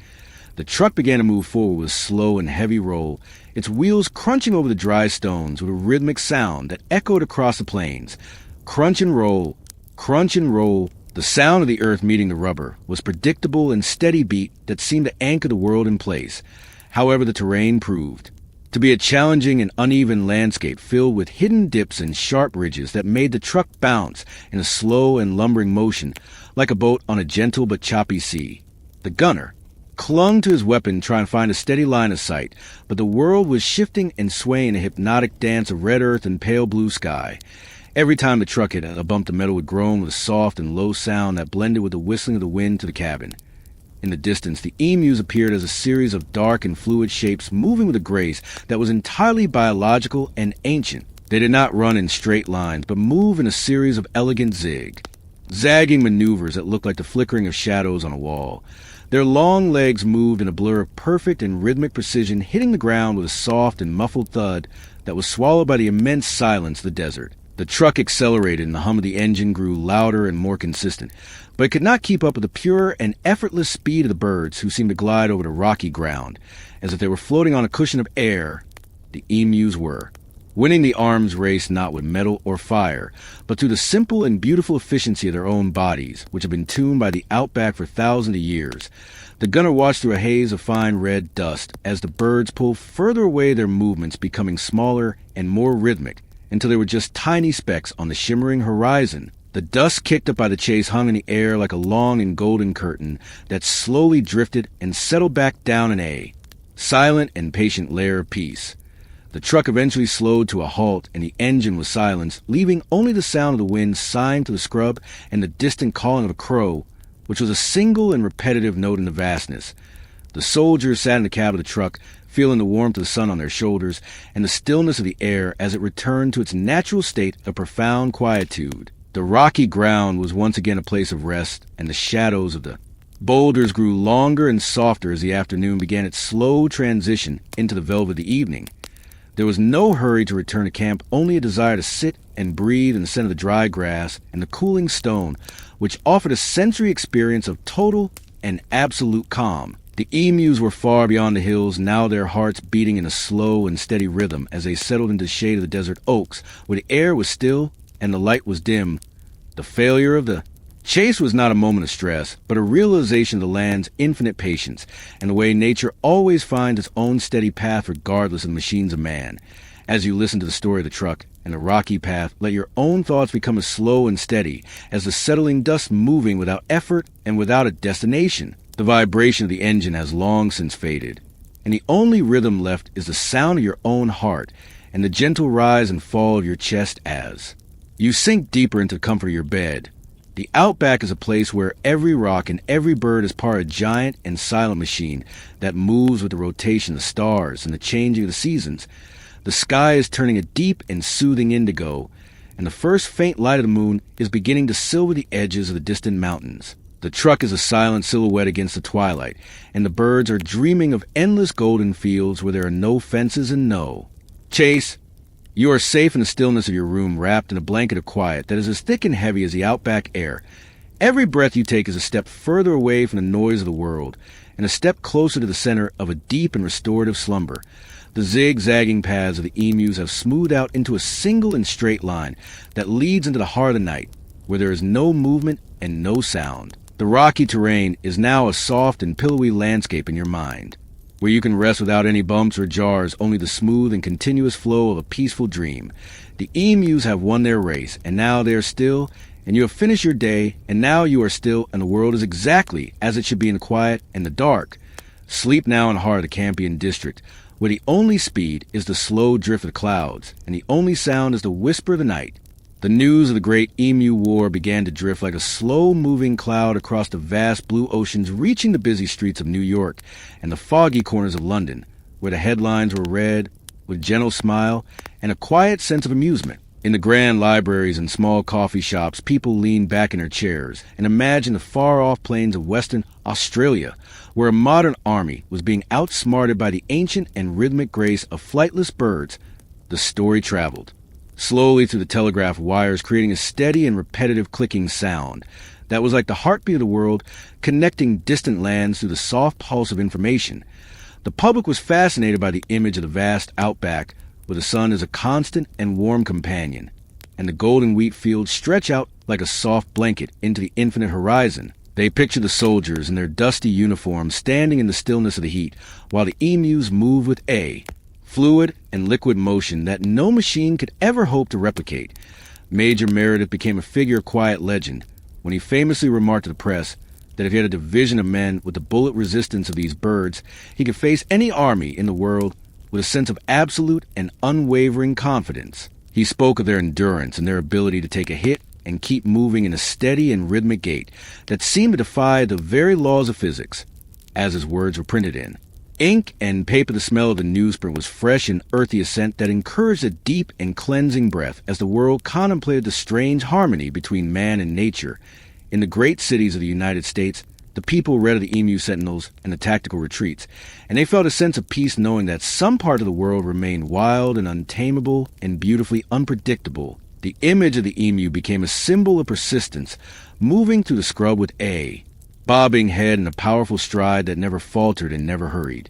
Speaker 1: The truck began to move forward with a slow and heavy roll, its wheels crunching over the dry stones with a rhythmic sound that echoed across the plains. Crunch and roll, crunch and roll. The sound of the earth meeting the rubber was predictable and steady beat that seemed to anchor the world in place. However, the terrain proved to be a challenging and uneven landscape filled with hidden dips and sharp ridges that made the truck bounce in a slow and lumbering motion like a boat on a gentle but choppy sea. The gunner clung to his weapon, trying to find a steady line of sight, but the world was shifting and swaying in a hypnotic dance of red earth and pale blue sky. Every time the truck hit a bump, the metal would groan with a soft and low sound that blended with the whistling of the wind to the cabin. In the distance, the emus appeared as a series of dark and fluid shapes moving with a grace that was entirely biological and ancient. They did not run in straight lines, but move in a series of elegant zagging maneuvers that looked like the flickering of shadows on a wall. Their long legs moved in a blur of perfect and rhythmic precision, hitting the ground with a soft and muffled thud that was swallowed by the immense silence of the desert. The truck accelerated and the hum of the engine grew louder and more consistent, but it could not keep up with the pure and effortless speed of the birds, who seemed to glide over the rocky ground as if they were floating on a cushion of air. The emus were winning the arms race not with metal or fire, but through the simple and beautiful efficiency of their own bodies, which had been tuned by the outback for thousands of years. The gunner watched through a haze of fine red dust as the birds pulled further away, their movements becoming smaller and more rhythmic, until they were just tiny specks on the shimmering horizon. The dust kicked up by the chase hung in the air like a long and golden curtain that slowly drifted and settled back down in a silent and patient layer of peace. The truck eventually slowed to a halt, and the engine was silenced, leaving only the sound of the wind sighing to the scrub and the distant calling of a crow, which was a single and repetitive note in the vastness. The soldiers sat in the cab of the truck, feeling the warmth of the sun on their shoulders and the stillness of the air as it returned to its natural state of profound quietude. The rocky ground was once again a place of rest, and the shadows of the boulders grew longer and softer as the afternoon began its slow transition into the velvet of the evening. There was no hurry to return to camp, only a desire to sit and breathe in the scent of the dry grass and the cooling stone, which offered a sensory experience of total and absolute calm. The emus were far beyond the hills, now their hearts beating in a slow and steady rhythm as they settled into the shade of the desert oaks, where the air was still and the light was dim. The failure of the chase was not a moment of stress, but a realization of the land's infinite patience and the way nature always finds its own steady path regardless of the machines of man. As you listen to the story of the truck and the rocky path, let your own thoughts become as slow and steady as the settling dust moving without effort and without a destination. The vibration of the engine has long since faded, and the only rhythm left is the sound of your own heart and the gentle rise and fall of your chest as you sink deeper into the comfort of your bed. The outback is a place where every rock and every bird is part of a giant and silent machine that moves with the rotation of the stars and the changing of the seasons. The sky is turning a deep and soothing indigo, and the first faint light of the moon is beginning to silver the edges of the distant mountains. The truck is a silent silhouette against the twilight, and the birds are dreaming of endless golden fields where there are no fences and no chase. You are safe in the stillness of your room, wrapped in a blanket of quiet that is as thick and heavy as the outback air. Every breath you take is a step further away from the noise of the world, and a step closer to the center of a deep and restorative slumber. The zigzagging paths of the emus have smoothed out into a single and straight line that leads into the heart of the night, where there is no movement and no sound. The rocky terrain is now a soft and pillowy landscape in your mind, where you can rest without any bumps or jars, only the smooth and continuous flow of a peaceful dream. The emus have won their race, and now they are still, and you have finished your day, and now you are still, and the world is exactly as it should be in the quiet and the dark. Sleep now in the heart of the Campion district, where the only speed is the slow drift of the clouds, and the only sound is the whisper of the night. The news of the great Emu War began to drift like a slow-moving cloud across the vast blue oceans, reaching the busy streets of New York and the foggy corners of London, where the headlines were read with a gentle smile and a quiet sense of amusement. In the grand libraries and small coffee shops, people leaned back in their chairs and imagined the far-off plains of Western Australia, where a modern army was being outsmarted by the ancient and rhythmic grace of flightless birds. The story traveled slowly through the telegraph wires, creating a steady and repetitive clicking sound that was like the heartbeat of the world, connecting distant lands through the soft pulse of information. The public was fascinated by the image of the vast outback, where the sun is a constant and warm companion, and the golden wheat fields stretch out like a soft blanket into the infinite horizon. They pictured the soldiers in their dusty uniforms standing in the stillness of the heat, while the emus move with fluid and liquid motion that no machine could ever hope to replicate. Major Meredith became a figure of quiet legend when he famously remarked to the press that if he had a division of men with the bullet resistance of these birds, he could face any army in the world with a sense of absolute and unwavering confidence. He spoke of their endurance and their ability to take a hit and keep moving in a steady and rhythmic gait that seemed to defy the very laws of physics, as his words were printed in ink and paper. The smell of the newsprint was fresh and earthy, a scent that encouraged a deep and cleansing breath as the world contemplated the strange harmony between man and nature. In the great cities of the United States, the people read of the emu sentinels and the tactical retreats, and they felt a sense of peace knowing that some part of the world remained wild and untamable and beautifully unpredictable. The image of the emu became a symbol of persistence, moving through the scrub with bobbing head and a powerful stride that never faltered and never hurried.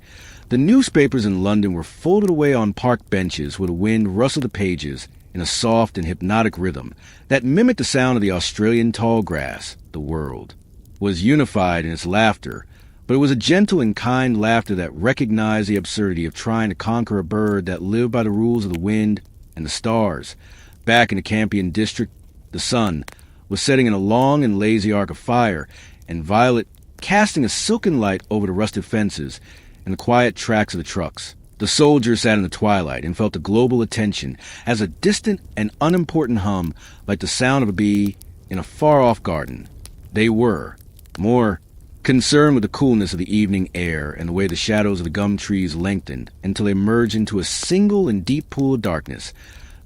Speaker 1: The newspapers in London were folded away on park benches where the wind rustled the pages in a soft and hypnotic rhythm that mimicked the sound of the Australian tall grass. The world was unified in its laughter, but it was a gentle and kind laughter that recognized the absurdity of trying to conquer a bird that lived by the rules of the wind and the stars. Back in the Campion district, the sun was setting in a long and lazy arc of fire, and violet casting a silken light over the rusted fences and the quiet tracks of the trucks. The soldiers sat in the twilight and felt the global attention as a distant and unimportant hum, like the sound of a bee in a far-off garden. They were more concerned with the coolness of the evening air and the way the shadows of the gum trees lengthened until they merged into a single and deep pool of darkness.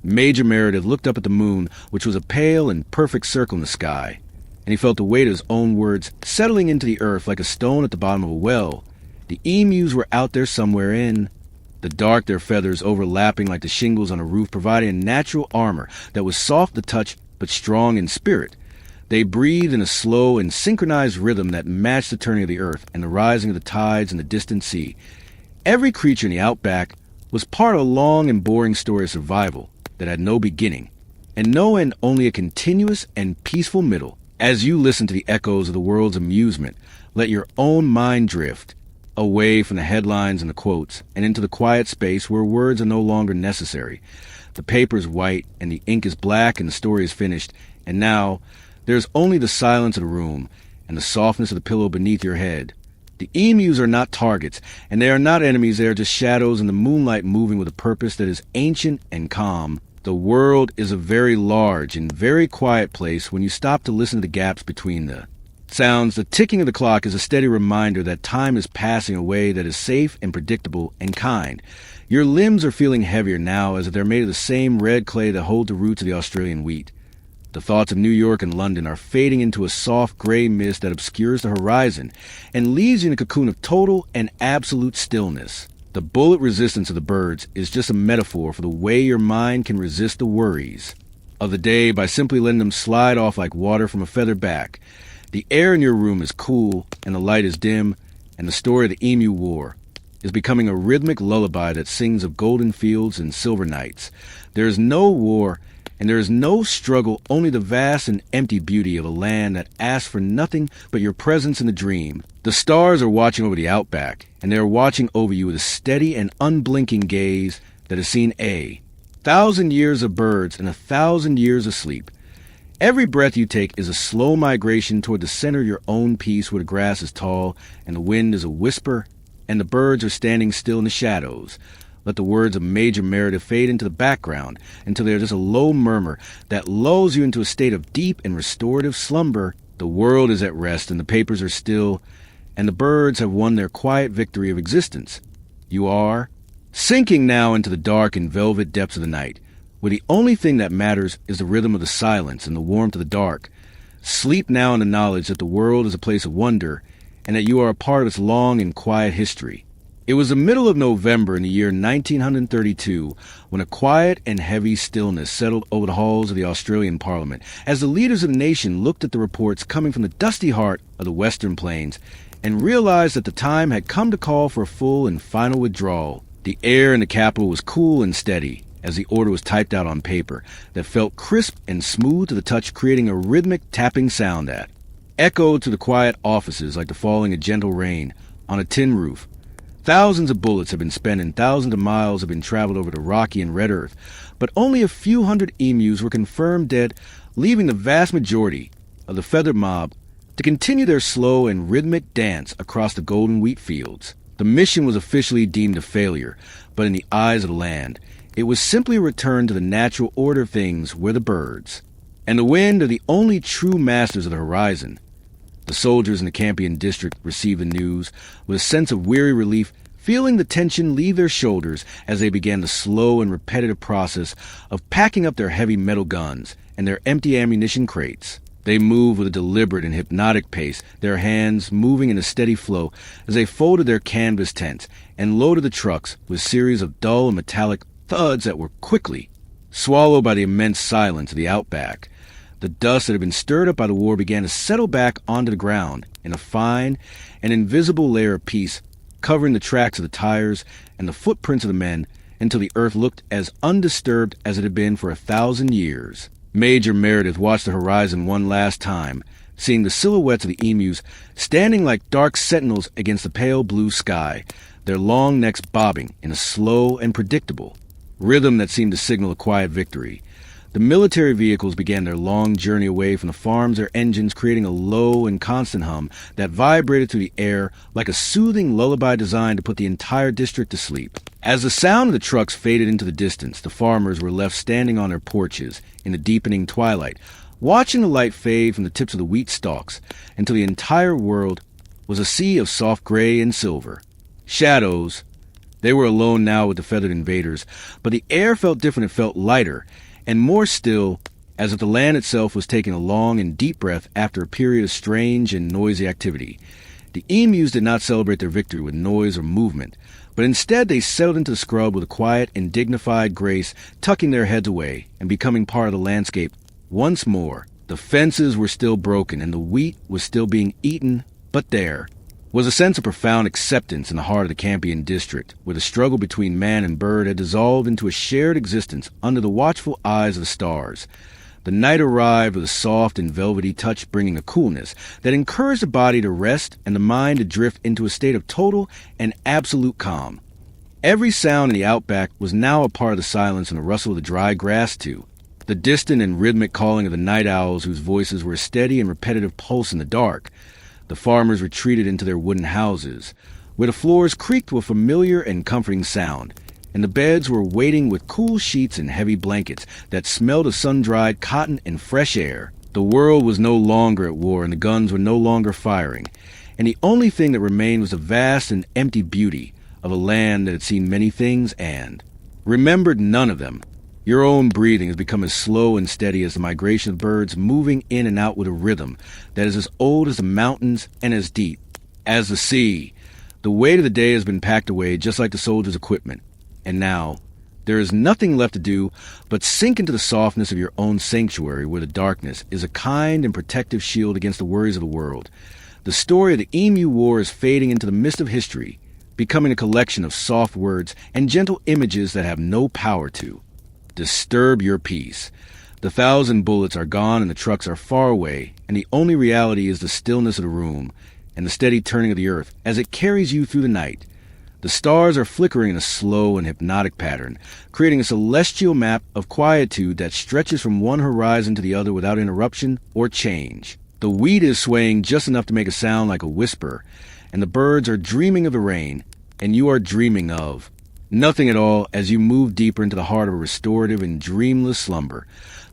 Speaker 1: Major Meredith looked up at the moon, which was a pale and perfect circle in the sky, and he felt the weight of his own words settling into the earth like a stone at the bottom of a well. The emus were out there somewhere in the the dark, their feathers overlapping like the shingles on a roof, providing a natural armor that was soft to touch but strong in spirit. They breathed in a slow and synchronized rhythm that matched the turning of the earth and the rising of the tides in the distant sea. Every creature in the outback was part of a long and boring story of survival that had no beginning and no end, only a continuous and peaceful middle. As you listen to the echoes of the world's amusement, let your own mind drift away from the headlines and the quotes and into the quiet space where words are no longer necessary. The paper is white and the ink is black and the story is finished, and now there's only the silence of the room and the softness of the pillow beneath your head. The emus are not targets, and they are not enemies. They are just shadows in the moonlight moving with a purpose that is ancient and calm. The world is a very large and very quiet place when you stop to listen to the gaps between the sounds. The ticking of the clock is a steady reminder that time is passing away, that is safe and predictable and kind. Your limbs are feeling heavier now as if they're made of the same red clay that holds the roots of the Australian wheat. The thoughts of New York and London are fading into a soft gray mist that obscures the horizon and leaves you in a cocoon of total and absolute stillness. The bullet resistance of the birds is just a metaphor for the way your mind can resist the worries of the day by simply letting them slide off like water from a feather back. The air in your room is cool and the light is dim, and the story of the Emu War is becoming a rhythmic lullaby that sings of golden fields and silver nights. There is no war and there is no struggle, only the vast and empty beauty of a land that asks for nothing but your presence in the dream. The stars are watching over the outback, and they are watching over you with a steady and unblinking gaze that has seen 1,000 years of birds and 1,000 years of sleep. Every breath you take is a slow migration toward the center of your own peace, where the grass is tall and the wind is a whisper and the birds are standing still in the shadows. Let the words of Major Meredith fade into the background until they are just a low murmur that lulls you into a state of deep and restorative slumber. The world is at rest and the papers are still, and the birds have won their quiet victory of existence. You are sinking now into the dark and velvet depths of the night, where the only thing that matters is the rhythm of the silence and the warmth of the dark. Sleep now in the knowledge that the world is a place of wonder and that you are a part of its long and quiet history. It was the middle of November in the year 1932 when a quiet and heavy stillness settled over the halls of the Australian Parliament as the leaders of the nation looked at the reports coming from the dusty heart of the Western Plains and realized that the time had come to call for a full and final withdrawal. The air in the capital was cool and steady as the order was typed out on paper that felt crisp and smooth to the touch, creating a rhythmic tapping sound that echoed to the quiet offices like the falling of gentle rain on a tin roof. Thousands of bullets have been spent and thousands of miles have been traveled over the rocky and red earth, but only a few hundred emus were confirmed dead, leaving the vast majority of the feathered mob to continue their slow and rhythmic dance across the golden wheat fields. The mission was officially deemed a failure, but in the eyes of the land, it was simply a return to the natural order of things where the birds and the wind are the only true masters of the horizon. The soldiers in the Campion district received the news with a sense of weary relief, feeling the tension leave their shoulders as they began the slow and repetitive process of packing up their heavy metal guns and their empty ammunition crates. They moved with a deliberate and hypnotic pace, their hands moving in a steady flow as they folded their canvas tents and loaded the trucks with a series of dull and metallic thuds that were quickly swallowed by the immense silence of the outback. The dust that had been stirred up by the war began to settle back onto the ground in a fine and invisible layer of peace, covering the tracks of the tires and the footprints of the men until the earth looked as undisturbed as it had been for 1,000 years. Major Meredith watched the horizon one last time, seeing the silhouettes of the emus standing like dark sentinels against the pale blue sky, their long necks bobbing in a slow and predictable rhythm that seemed to signal a quiet victory. The military vehicles began their long journey away from the farms, their engines creating a low and constant hum that vibrated through the air like a soothing lullaby designed to put the entire district to sleep. As the sound of the trucks faded into the distance, the farmers were left standing on their porches in the deepening twilight, watching the light fade from the tips of the wheat stalks until the entire world was a sea of soft gray and silver. Shadows. They were alone now with the feathered invaders, but the air felt different. It felt lighter and more still, as if the land itself was taking a long and deep breath after a period of strange and noisy activity. The emus did not celebrate their victory with noise or movement, But instead they settled into the scrub with a quiet and dignified grace, tucking their heads away and becoming part of the landscape once more. The fences were still broken and the wheat was still being eaten, but there was a sense of profound acceptance in the heart of the Campion district, where the struggle between man and bird had dissolved into a shared existence under the watchful eyes of the stars. The night arrived with a soft and velvety touch, bringing a coolness that encouraged the body to rest and the mind to drift into a state of total and absolute calm. Every sound in the outback was now a part of the silence, and the rustle of the dry grass, too. The distant and rhythmic calling of the night owls, whose voices were a steady and repetitive pulse in the dark. The farmers retreated into their wooden houses, where the floors creaked with familiar and comforting sound, and the beds were waiting with cool sheets and heavy blankets that smelled of sun-dried cotton and fresh air. The world was no longer at war, and the guns were no longer firing, and the only thing that remained was the vast and empty beauty of a land that had seen many things and remembered none of them. Your own breathing has become as slow and steady as the migration of birds, moving in and out with a rhythm that is as old as the mountains and as deep as the sea. The weight of the day has been packed away, just like the soldiers' equipment. And now, there is nothing left to do but sink into the softness of your own sanctuary, where the darkness is a kind and protective shield against the worries of the world. The story of the Emu War is fading into the mist of history, becoming a collection of soft words and gentle images that have no power to disturb your peace. The 1,000 bullets are gone and the trucks are far away, and the only reality is the stillness of the room and the steady turning of the earth as it carries you through the night. The stars are flickering in a slow and hypnotic pattern, creating a celestial map of quietude that stretches from one horizon to the other without interruption or change. The wheat is swaying just enough to make a sound like a whisper, and the birds are dreaming of the rain, and you are dreaming of nothing at all as you move deeper into the heart of a restorative and dreamless slumber.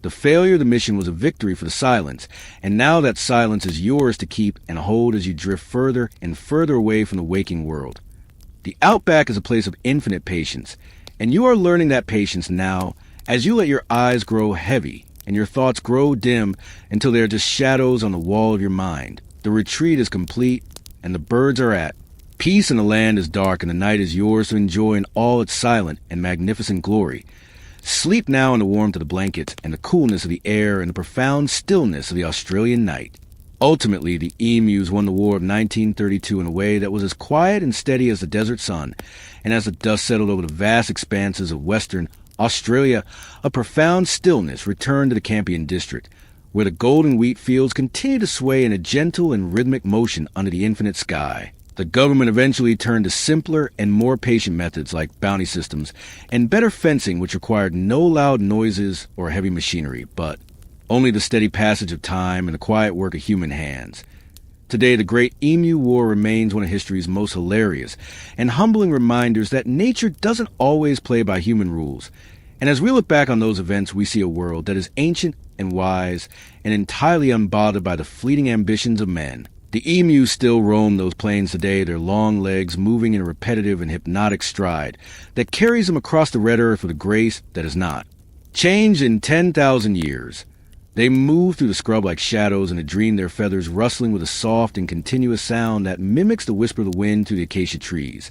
Speaker 1: The failure of the mission was a victory for the silence, and now that silence is yours to keep and hold as you drift further and further away from the waking world. The outback is a place of infinite patience, and you are learning that patience now as you let your eyes grow heavy and your thoughts grow dim until they are just shadows on the wall of your mind. The retreat is complete, and the birds are at peace, and the land is dark, and the night is yours to enjoy in all its silent and magnificent glory. Sleep now in the warmth of the blankets and the coolness of the air and the profound stillness of the Australian night. Ultimately, the emus won the War of 1932 in a way that was as quiet and steady as the desert sun, and as the dust settled over the vast expanses of Western Australia, a profound stillness returned to the Campion district, where the golden wheat fields continued to sway in a gentle and rhythmic motion under the infinite sky. The government eventually turned to simpler and more patient methods like bounty systems and better fencing, which required no loud noises or heavy machinery, but only the steady passage of time and the quiet work of human hands. Today, the Great Emu War remains one of history's most hilarious and humbling reminders that nature doesn't always play by human rules. And as we look back on those events, we see a world that is ancient and wise and entirely unbothered by the fleeting ambitions of men. The emus still roam those plains today, their long legs moving in a repetitive and hypnotic stride that carries them across the red earth with a grace that is not changed in 10,000 years. They move through the scrub like shadows and dream, their feathers rustling with a soft and continuous sound that mimics the whisper of the wind through the acacia trees.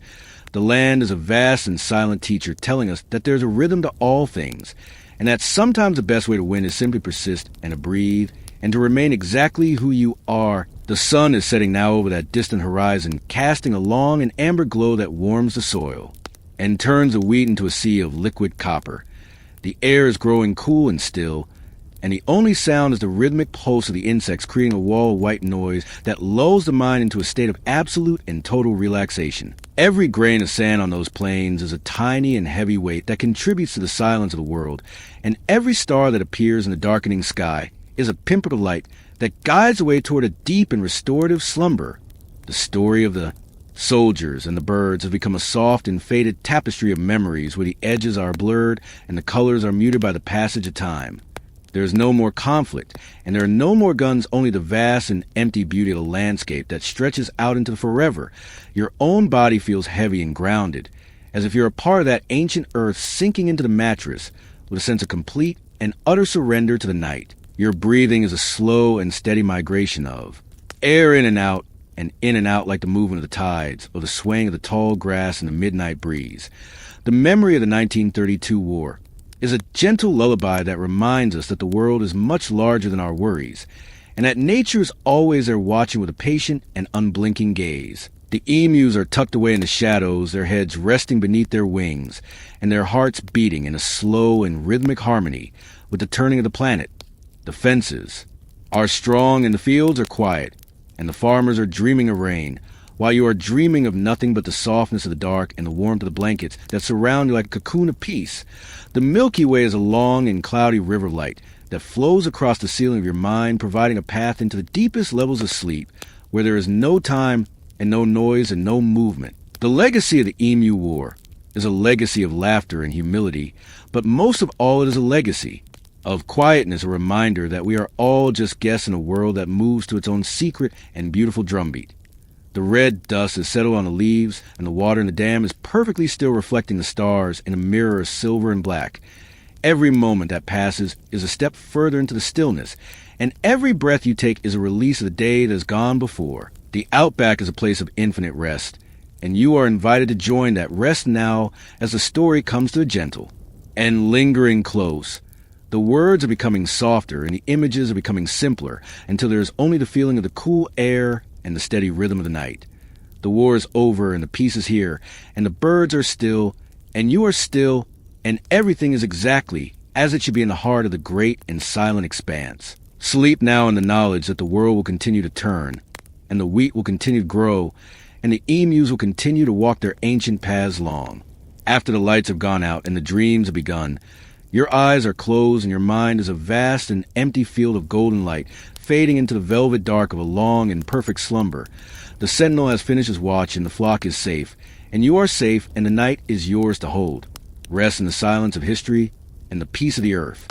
Speaker 1: The land is a vast and silent teacher, telling us that there's a rhythm to all things, and that sometimes the best way to win is simply persist and to breathe and to remain exactly who you are. The sun is setting now over that distant horizon, casting a long and amber glow that warms the soil and turns the wheat into a sea of liquid copper. The air is growing cool and still, and the only sound is the rhythmic pulse of the insects, creating a wall of white noise that lulls the mind into a state of absolute and total relaxation. Every grain of sand on those plains is a tiny and heavy weight that contributes to the silence of the world, and every star that appears in the darkening sky is a pimple of light that guides the way toward a deep and restorative slumber. The story of the soldiers and the birds has become a soft and faded tapestry of memories, where the edges are blurred and the colors are muted by the passage of time. There is no more conflict, and there are no more guns, only the vast and empty beauty of the landscape that stretches out into the forever. Your own body feels heavy and grounded, as if you're a part of that ancient earth sinking into the mattress with a sense of complete and utter surrender to the night. Your breathing is a slow and steady migration of air in and out, and in and out like the movement of the tides or the swaying of the tall grass in the midnight breeze. The memory of the 1932 war is a gentle lullaby that reminds us that the world is much larger than our worries, and that nature is always there watching with a patient and unblinking gaze. The emus are tucked away in the shadows, their heads resting beneath their wings, and their hearts beating in a slow and rhythmic harmony with the turning of the planet. The fences are strong and the fields are quiet, and the farmers are dreaming of rain, while you are dreaming of nothing but the softness of the dark and the warmth of the blankets that surround you like a cocoon of peace. The Milky Way is a long and cloudy river of light that flows across the ceiling of your mind, providing a path into the deepest levels of sleep, where there is no time and no noise and no movement. The legacy of the Emu War is a legacy of laughter and humility, but most of all it is a legacy of quietness, a reminder that we are all just guests in a world that moves to its own secret and beautiful drumbeat. The red dust has settled on the leaves, and the water in the dam is perfectly still, reflecting the stars in a mirror of silver and black. Every moment that passes is a step further into the stillness, and every breath you take is a release of the day that has gone before. The outback is a place of infinite rest, and you are invited to join that rest now as the story comes to a gentle and lingering close. The words are becoming softer, and the images are becoming simpler, until there is only the feeling of the cool air and the steady rhythm of the night. The war is over, and the peace is here, and the birds are still, and you are still, and everything is exactly as it should be in the heart of the great and silent expanse. Sleep now in the knowledge that the world will continue to turn, and the wheat will continue to grow, and the emus will continue to walk their ancient paths long. After the lights have gone out and the dreams have begun, your eyes are closed and your mind is a vast and empty field of golden light, fading into the velvet dark of a long and perfect slumber. The sentinel has finished his watch and the flock is safe, and you are safe, and the night is yours to hold. Rest in the silence of history and the peace of the earth.